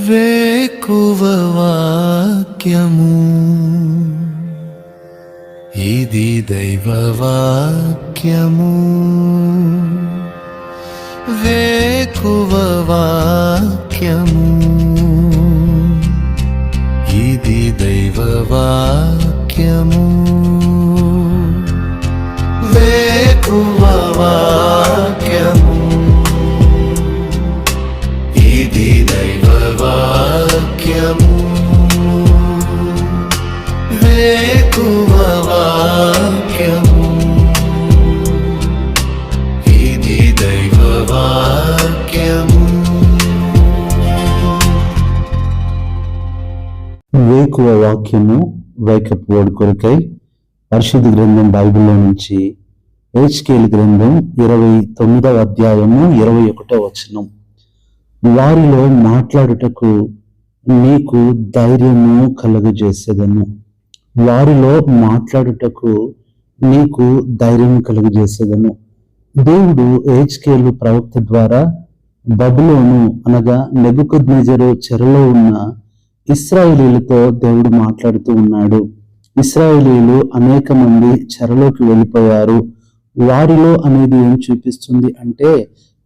వేకువ వాక్యము ఇది దైవ వాక్యము. వేకువ వాక్యము ఇది దైవ వాక్యము. వేకువ వాక్యము ఇది దైవ వాక్యము. వేకువ వాక్యము ఇది దైవ వాక్యము. వేకువ వాక్యము వేకప్ వర్డ్ కొరకై పరిశుద్ధ గ్రంథం బైబిల్లో నుంచి హెచ్కేల్ గ్రంథం 29వ అధ్యాయము 21వ వచనం. వారిలో మాట్లాడుటకు నీకు ధైర్యము కలుగజేసేదను. వారిలో మాట్లాడుటకు నీకు ధైర్యం కలుగజేసేదను. దేవుడు హెచ్కేలు ప్రవక్త ద్వారా బబులోను అనగా నెబుకద్నెజరు చెరలో ఉన్న ఇశ్రాయేలీలతో దేవుడు మాట్లాడుతూ ఉన్నాడు. ఇశ్రాయేలీలు అనేక మంది చెరలోకి వెళ్ళిపోయారు. వారిలో అనేది ఏం చూపిస్తుంది అంటే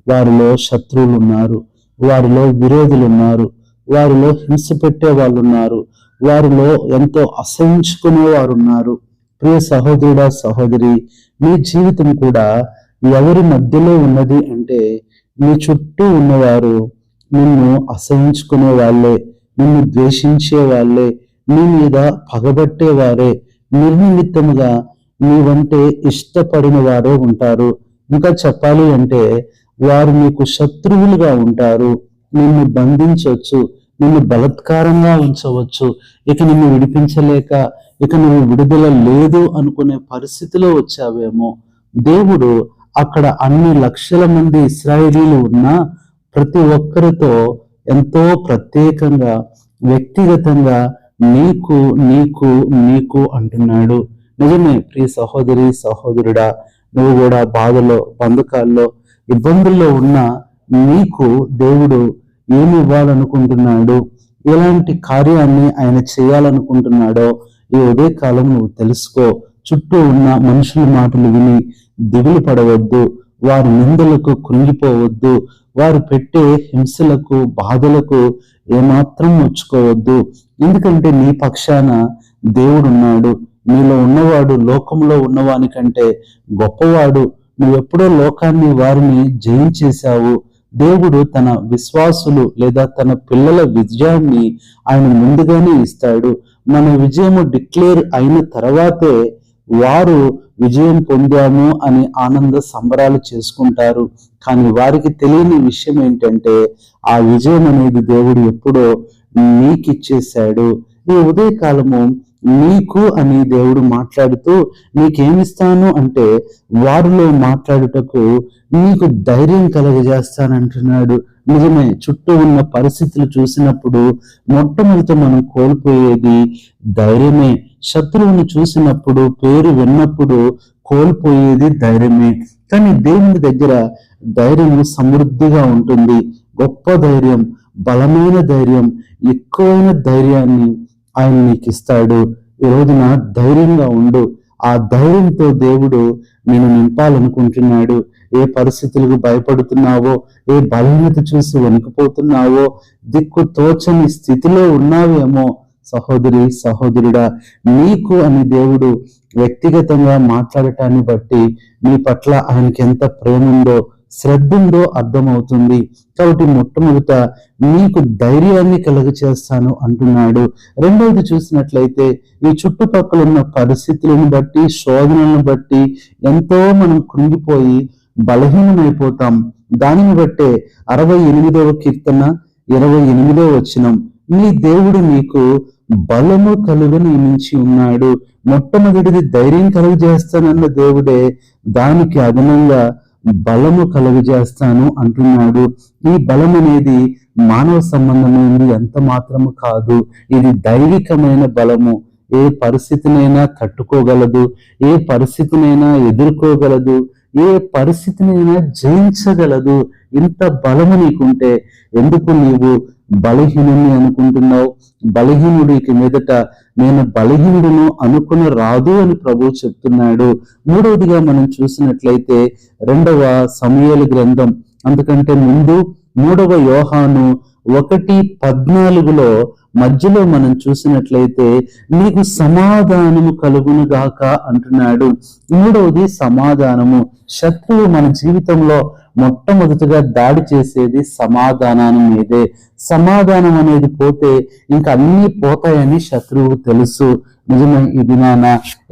వారిలో శత్రువులు ఉన్నారు, వారిలో విరోధులు ఉన్నారు, వారిలో హింస పెట్టే వాళ్ళు ఉన్నారు, వారిలో ఎంతో అసహించుకునే వారు ఉన్నారు. ప్రియ సహోదరుడా సహోదరి, నీ జీవితం కూడా ఎవరి మధ్యలో ఉన్నది అంటే నీ చుట్టూ ఉన్నవారు నిన్ను అసహించుకునే వాళ్ళే, నిన్ను ద్వేషించే వాళ్ళే, నీ మీద పగబట్టే వారే, నిర్నిమిత్తముగా నీవంటే ఇష్టపడిన వారే ఉంటారు. ఇంకా చెప్పాలి అంటే వారు నీకు శత్రువులుగా ఉంటారు. నిన్ను బంధించవచ్చు, నిన్ను బలత్కారంగా ఉంచవచ్చు. ఇక నిన్ను విడిపించలేక ఇక నువ్వు విడుదల లేదు అనుకునే పరిస్థితిలో వచ్చావేమో. దేవుడు అక్కడ అన్ని లక్షల మంది ఇశ్రాయేలీలు ఉన్నా ప్రతి ఒక్కరితో ఎంతో ప్రత్యేకంగా వ్యక్తిగతంగా నీకు నీకు నీకు అంటున్నాడు. నిజమే ప్రియ సహోదరి సహోదరుడా, నువ్వు కూడా బాధలో బంధకాల్లో ఇబ్బందుల్లో ఉన్న నీకు దేవుడు ఏమి ఇవ్వాలనుకుంటున్నాడు, ఎలాంటి కార్యాన్ని ఆయన చేయాలనుకుంటున్నాడో ఈ ఉదయ కాలం నువ్వు తెలుసుకో. చుట్టూ ఉన్న మనుషుల మాటలు విని దిగులు పడవద్దు, వారి నిందలకు కృంగిపోవద్దు, వారు పెట్టే హింసలకు బాధలకు ఏమాత్రం నొచ్చుకోవద్దు. ఎందుకంటే నీ పక్షాన దేవుడున్నాడు. నీలో ఉన్నవాడు లోకంలో ఉన్నవాని కంటే గొప్పవాడు. నువ్వెప్పుడో లోకాన్ని వారిని జయించేశావు. దేవుడు తన విశ్వాసులు లేదా తన పిల్లల విజయాన్ని ఆయన ముందుగానే ఇస్తాడు. మన విజయము డిక్లేర్ అయిన తర్వాతే వారు విజయం పొందాము అని ఆనంద సంబరాలు చేసుకుంటారు. కానీ వారికి తెలియని విషయం ఏంటంటే ఆ విజయం అనేది దేవుడు ఎప్పుడో నీకిచ్చేశాడు. ఈ ఉదయకాలము నీకు అని దేవుడు మాట్లాడుతూ నీకేమిస్తాను అంటే వారిలో మాట్లాడుటకు నీకు ధైర్యం కలగజేస్తానంటున్నాడు. నిజమే, చుట్టూ ఉన్న పరిస్థితులు చూసినప్పుడు మొట్టమొదట మనం కోల్పోయేది ధైర్యమే. శత్రువుని చూసినప్పుడు, పేరు విన్నప్పుడు కోల్పోయేది ధైర్యమే. కానీ దేవుని దగ్గర ధైర్యం సమృద్ధిగా ఉంటుంది. గొప్ప ధైర్యం, బలమైన ధైర్యం, ఎక్కువైన ధైర్యాన్ని ఆయన నీకు ఇస్తాడు. ఈ రోజున ధైర్యంగా ఉండు. ఆ ధైర్యంతో దేవుడు నేను నింపాలనుకుంటున్నాడు. ఏ పరిస్థితులకు భయపడుతున్నావో, ఏ బలహీనత చూసి వణికిపోతున్నావో, దిక్కు తోచని స్థితిలో ఉన్నావేమో సహోదరి సహోదరుడా, నీకు అని దేవుడు వ్యక్తిగతంగా మాట్లాడటాన్ని బట్టి నీ పట్ల ఆయనకి ఎంత ప్రేమ ఉందో, శ్రద్ధ ఉందో అర్థమవుతుంది. కాబట్టి మొట్టమొదట నీకు ధైర్యాన్ని కలుగచేస్తాను అంటున్నాడు. రెండవది చూసినట్లయితే ఈ చుట్టుపక్కల ఉన్న పరిస్థితులను బట్టి, శోధనలను బట్టి ఎంతో మనం కృంగిపోయి బలహీనమైపోతాం. దానిని బట్టే 68వ కీర్తన 28వ వచనం, నీ దేవుడు నీకు బలము కలుగ నియమించి ఉన్నాడు. మొట్టమొదటిది ధైర్యం కలుగజేస్తానన్న దేవుడే దానికి అదనంగా బలము కలుగజేస్తాను అంటున్నాడు. ఈ బలం అనేది మానవ సంబంధమైనది ఎంత మాత్రము కాదు, ఇది దైవికమైన బలము. ఏ పరిస్థితినైనా తట్టుకోగలదు, ఏ పరిస్థితినైనా ఎదుర్కోగలదు, ఏ పరిస్థితినైనా జయించగలదు. ఇంత బలము నీకుంటే ఎందుకు నీవు బలహీనుని అనుకుంటున్నావు. బలహీనుడు ఇక మీదట నేను బలహీనుడును అనుకుని రాదు అని ప్రభు చెప్తున్నాడు. మూడవదిగా మనం చూసినట్లయితే 2వ సమూయేలు గ్రంథం అందుకంటే ముందు 3వ యోహాను 1:14 మధ్యలో మనం చూసినట్లయితే నీకు సమాధానము కలుగును గాక అంటున్నాడు. మూడవది సమాధానము. శత్రువు మన జీవితంలో మొట్టమొదటిగా దాడి చేసేది సమాధానం మీదే. సమాధానం అనేది పోతే ఇంకా అన్ని పోతాయని శత్రువుకు తెలుసు. నిజమే, ఈ దినాన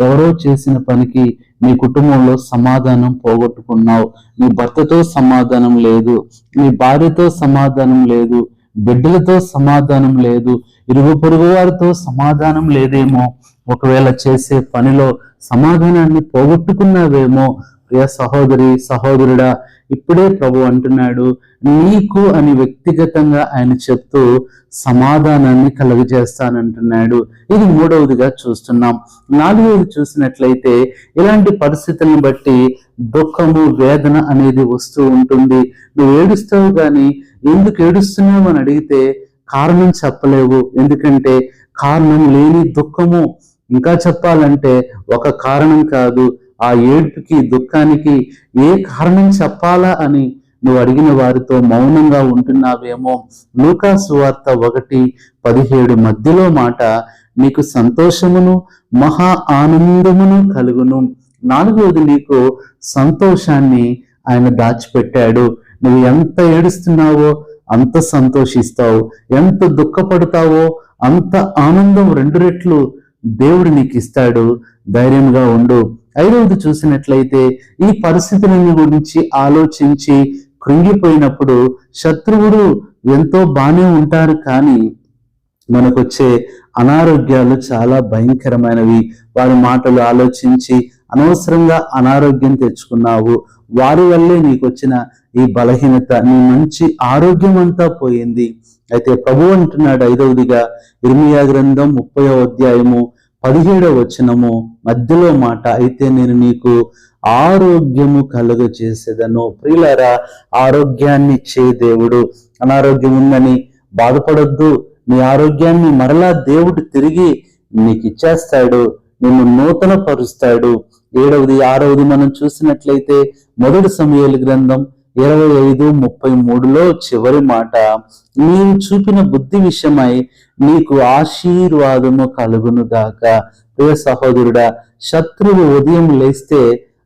ఎవరో చేసిన పనికి నీ కుటుంబంలో సమాధానం పోగొట్టుకున్నావు. నీ భర్తతో సమాధానం లేదు, నీ భార్యతో సమాధానం లేదు, బిడ్డలతో సమాధానం లేదు, ఇరుగు పొరుగు వారితో సమాధానం లేదేమో. ఒకవేళ చేసే పనిలో సమాధానాన్ని పోగొట్టుకున్నావేమో. ప్రియ సహోదరి సహోదరుడా, ఇప్పుడే ప్రభు అంటున్నాడు నీకు అని వ్యక్తిగతంగా ఆయన చెప్తూ సమాధానాన్ని కలుగజేస్తానంటున్నాడు. ఇది మూడవదిగా చూస్తున్నాం. 4వది చూసినట్లయితే ఇలాంటి పరిస్థితులను బట్టి దుఃఖము వేదన అనేది వస్తూ ఉంటుంది. నువ్వు ఏడుస్తావు కానీ ఎందుకు ఏడుస్తున్నావు అని అడిగితే కారణం చెప్పలేవు. ఎందుకంటే కారణం లేని దుఃఖము. ఇంకా చెప్పాలంటే ఒక కారణం కాదు, ఆ ఏడుపుకి దుఃఖానికి ఏ కారణం చెప్పాలా అని నువ్వు అడిగిన వారితో మౌనంగా ఉంటున్నావేమో. లూకా సువార్త 1:17 మధ్యలో మాట నీకు సంతోషమును మహా ఆనందమును కలుగును. 4వది నీకు సంతోషాన్ని ఆయన దాచిపెట్టాడు. నువ్వు ఎంత ఏడుస్తున్నావో అంత సంతోషిస్తావు, ఎంత దుఃఖపడతావో అంత ఆనందం 2 రెట్లు దేవుడు నీకు ఇస్తాడు. ధైర్యంగా ఉండు. 5వది చూసినట్లయితే ఈ పరిస్థితులను గురించి ఆలోచించి కృంగిపోయినప్పుడు శత్రువుడు ఎంతో బానే ఉంటారు, కానీ మనకొచ్చే అనారోగ్యాలు చాలా భయంకరమైనవి. వారి మాటలు ఆలోచించి అనవసరంగా అనారోగ్యం తెచ్చుకున్నావు. వారి వల్లే నీకు వచ్చిన ఈ బలహీనత, నీ మంచి ఆరోగ్యం అంతా పోయింది. అయితే ప్రభు అంటున్నాడు 5వదిగా ఇర్మియా గ్రంథం 30వ అధ్యాయము 17వ వచనము మధ్యలో మాట, అయితే నేను నీకు ఆరోగ్యము కలుగజేసేదను. ప్రియులారా, ఆరోగ్యాన్ని ఇచ్చే దేవుడు. అనారోగ్యం ఉందని బాధపడొద్దు. నీ ఆరోగ్యాన్ని మరలా దేవుడు తిరిగి నీకు ఇచ్చేస్తాడు, నిన్ను నూతన పరుస్తాడు. 7వది 6వది మనం చూసినట్లయితే 1 సమూయేలు గ్రంథం 25:33 చివరి మాట, నీవు చూపిన బుద్ధి విషయమై నీకు ఆశీర్వాదము కలుగును గాక. ప్రియ సహోదరుడా, శత్రువు ఉదయం లేస్తే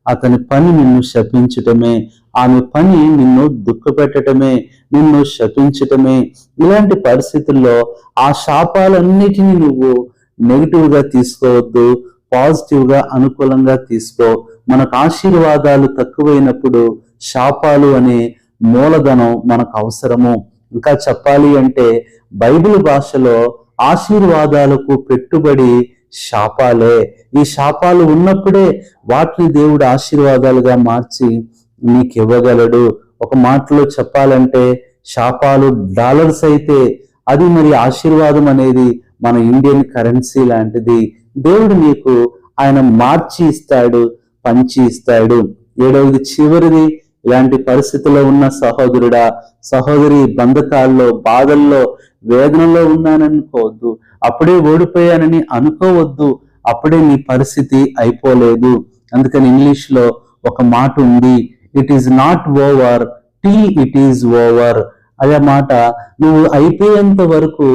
అతని పని నిన్ను శపించటమే, ఆమె పని నిన్ను దుఃఖపెట్టడమే, నిన్ను శపించటమే. ఇలాంటి పరిస్థితుల్లో ఆ శాపాలన్నిటినీ నువ్వు నెగిటివ్ గా తీసుకోవద్దు, పాజిటివ్ గా అనుకూలంగా తీసుకో. మనకు ఆశీర్వాదాలు తక్కువైనప్పుడు శాపాలు అనే మూలధనం మనకు అవసరము. ఇంకా చెప్పాలి అంటే బైబిల్ భాషలో ఆశీర్వాదాలకు పెట్టుబడి శాపాలే. ఈ శాపాలు ఉన్నప్పుడే వాటిని దేవుడు ఆశీర్వాదాలుగా మార్చి నీకు ఇవ్వగలడు. ఒక మాటలో చెప్పాలంటే శాపాలు డాలర్స్ అయితే అది మరి ఆశీర్వాదం అనేది మన ఇండియన్ కరెన్సీ లాంటిది. దేవుడు నీకు ఆయన మార్చి ఇస్తాడు, పంచి ఇస్తాడు. 7వది చివరిది, ఇలాంటి పరిస్థితిలో ఉన్న సహోదరుడా సహోదరి, బంధకాల్లో బాధల్లో వేదనలో ఉన్నాననుకోవద్దు, అప్పుడే ఓడిపోయానని అనుకోవద్దు. అప్పుడే నీ పరిస్థితి అయిపోలేదు. అందుకని ఇంగ్లీష్ లో ఒక మాట ఉంది, it is not over till it is over. అదే మాట నువ్వు అయిపోయేంత వరకు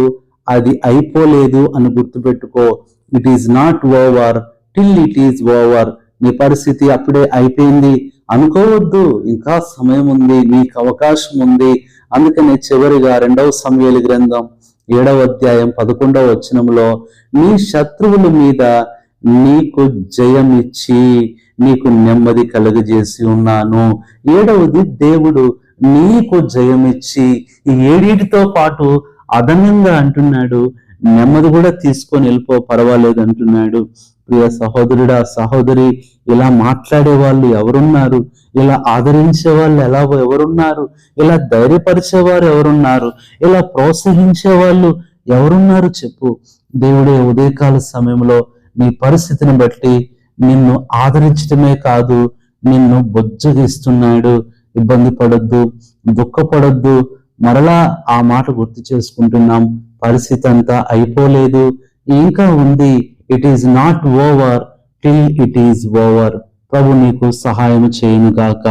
అది అయిపోలేదు అని గుర్తుపెట్టుకో. It is not over till it is over. నీ పరిస్థితి అప్పుడే అయిపోయింది అనుకోవద్దు, ఇంకా సమయం ఉంది, నీకు అవకాశం ఉంది. అందుకనే చివరిగా 2వ సమూయేలు గ్రంథం 7వ అధ్యాయం 11వ వచనంలో నీ శత్రువుల మీద నీకు జయమిచ్చి నీకు నెమ్మది కలుగజేసి ఉన్నాను. 7వది దేవుడు నీకు జయమిచ్చి, ఈ 7తో పాటు అదనంగా అంటున్నాడు నెమ్మది కూడా తీసుకొని వెళ్ళిపో, పర్వాలేదు అంటున్నాడు. ప్రియ సహోదరుడా సహోదరి, ఇలా మాట్లాడే వాళ్ళు ఎవరున్నారు? ఇలా ఆదరించే వాళ్ళు ఎవరున్నారు? ఇలా ధైర్యపరిచేవారు ఎవరున్నారు? ఇలా ప్రోత్సహించే వాళ్ళు ఎవరున్నారు చెప్పు. దేవుడే ఉదయకాల సమయంలో నీ పరిస్థితిని బట్టి నిన్ను ఆదరించడమే కాదు, నిన్ను బొజ్జగిస్తున్నాడు. ఇబ్బంది పడొద్దు, దుఃఖపడొద్దు, మరలా ఆ మాట గుర్తు చేసుకుంటున్నాం. పరిస్థితి అంతా అయిపోలేదు, ఇంకా ఉంది. It is not over till it is over. ప్రభు నీకు సహాయం చేయను గాక.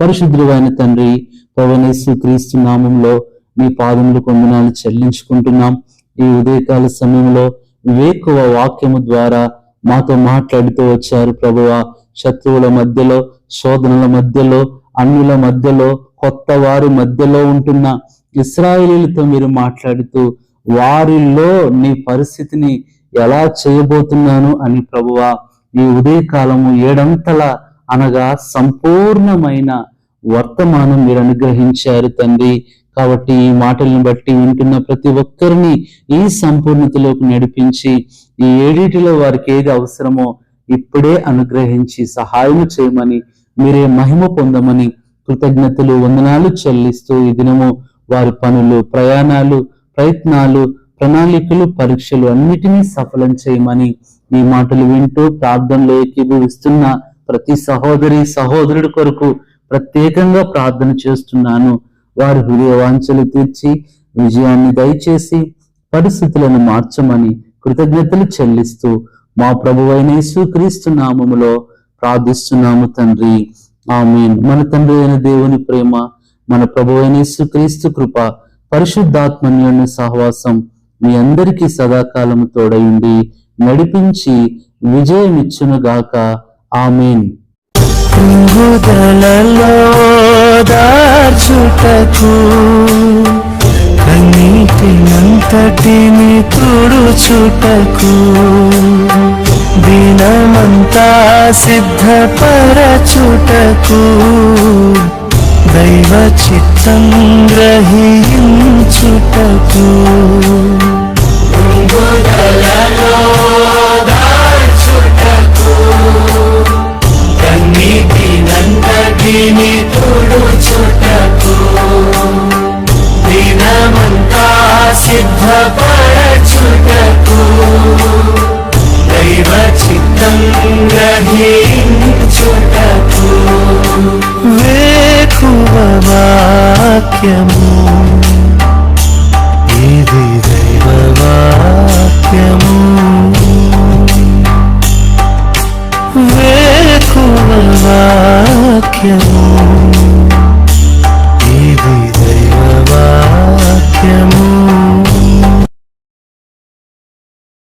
పరిశుద్ధుడైన తండ్రి, ప్రభువైన యేసుక్రీస్తు నామంలో నీ పాదములు వందనాలు చెల్లించుకుంటున్నాం. ఈ ఉదయకాల సమయంలో వేకువ వాక్యము ద్వారా మాతో మాట్లాడుతూ వచ్చారు ప్రభువా. శత్రువుల మధ్యలో, శోధనల మధ్యలో, అన్యుల మధ్యలో, కొత్త వారి మధ్యలో ఉంటున్న ఇశ్రాయేలీలతో మీరు మాట్లాడుతూ వారిలో నీ పరిస్థితిని ఎలా చేయబోతున్నాను అని ప్రభువా ఈ ఉదయకాలము 7 అనగా సంపూర్ణమైన వర్తమానం మీరు అనుగ్రహించారు తండ్రి. కాబట్టి ఈ మాటలను బట్టి వింటున్న ప్రతి ఒక్కరిని ఈ సంపూర్ణతలోకి నడిపించి ఈ 7 వారికి ఏది అవసరమో ఇప్పుడే అనుగ్రహించి సహాయం చేయమని, మీరే మహిమ పొందమని కృతజ్ఞతలు వందనాలు చెల్లిస్తూ ఈ దినము వారి పనులు, ప్రయాణాలు, ప్రయత్నాలు, ప్రణాళికలు, పరీక్షలు అన్నిటినీ సఫలం చేయమని ఈ మాటలు వింటూ ప్రార్థనలో ఏకీభవిస్తున్న ప్రతి సహోదరి సహోదరుడి కొరకు ప్రత్యేకంగా ప్రార్థన చేస్తున్నాను. వారి హృదయ వాంఛలు తీర్చి విజయాన్ని దయచేసి పరిస్థితులను మార్చమని కృతజ్ఞతలు చెల్లిస్తూ మా ప్రభువైన యేసుక్రీస్తు నామములో ప్రార్థిస్తున్నాము తండ్రి, ఆమేన్. మన తండ్రి అయిన దేవుని ప్రేమ, మన ప్రభువైన యేసుక్రీస్తు కృప, పరిశుద్ధాత్మన్యోన్య సహవాసం మీ అందరికీ సదాకాలము తోడయుండి నడిపించి విజయమిచ్చునుగాక. ఆమేన్. కుంగుదలలో దాచుటకు కన్నీటినంతటిని తుడుచుటకు దినమంతా సిద్ధపరచుటకు దైవ చిత్తం గ్రహించుటకు కన్నీటినంతటిని తుడుచుటకు దినమంతా సిద్ధపరచుటకు దైవ చిత్తం గ్రహించుటకు వేకువ వాక్యము